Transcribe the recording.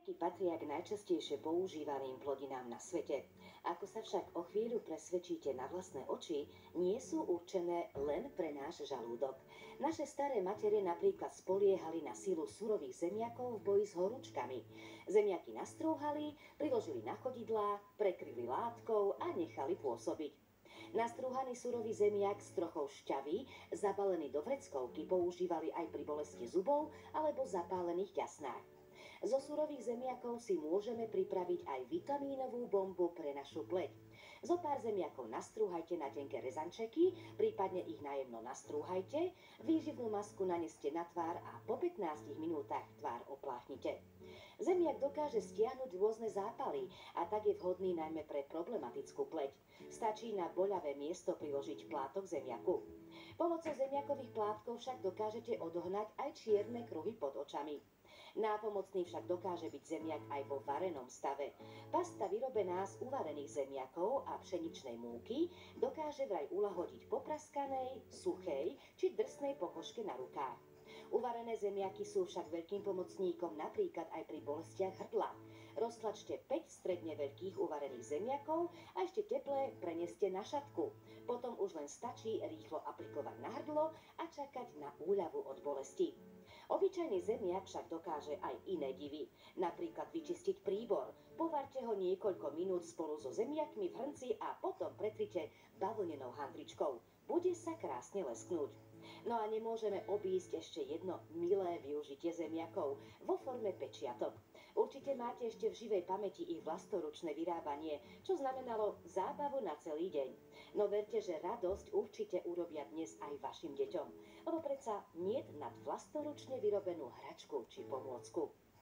Zemiaky patria k najčastejšie používaným plodinám na svete. Ako sa však o chvíľu presvedčíte na vlastné oči, nie sú určené len pre náš žalúdok. Naše staré matere napríklad spoliehali na silu surových zemiakov v boji s horúčkami. Zemiaky nastrúhali, priložili na chodidlá, prekryli látkou a nechali pôsobiť. Nastrúhaný surový zemiak s trochou šťavy, zabalený do vreckovky, používali aj pri bolesti zubov alebo zapálených ťasnách. Zo surových zemiakov si môžeme pripraviť aj vitamínovú bombu pre našu pleť. Zo pár zemiakov nastrúhajte na tenké rezančeky, prípadne ich najemno nastrúhajte, výživnú masku naneste na tvár a po 15 minútach tvár opláchnite. Zemiak dokáže stiahnuť rôzne zápaly a tak je vhodný najmä pre problematickú pleť. Stačí na boľavé miesto priložiť plátok zemiaku. Pomocou zemiakových plátkov však dokážete odohnať aj čierne kruhy pod očami. Nápomocný však dokáže byť zemiak aj vo varenom stave. Pasta vyrobená z uvarených zemiakov a pšeničnej múky dokáže vraj ulahodiť popraskanej, suchej či drsnej pokožke na rukách. Uvarené zemiaky sú však veľkým pomocníkom napríklad aj pri bolestiach hrdla. Roztlačte 5 stredne veľkých uvarených zemiakov a ešte teplé preneste na šatku. Potom už len stačí rýchlo aplikovať na hrdlo a čakať na úľavu od bolesti. Obyčajný zemiak však dokáže aj iné divy. Napríklad vyčistiť príbor. Povarte ho niekoľko minút spolu so zemiakmi v hrnci a potom pretrite bavlnenou handričkou. Bude sa krásne lesknúť. No a nemôžeme obísť ešte jedno milé využitie zemiakov vo forme pečiatok. Určite máte ešte v živej pamäti ich vlastnoručné vyrábanie, čo znamenalo zábavu na celý deň. No verte, že radosť určite urobia dnes aj vašim deťom. Lebo predsa niet nad vlastnoručne vyrobenú hračku či pomôcku.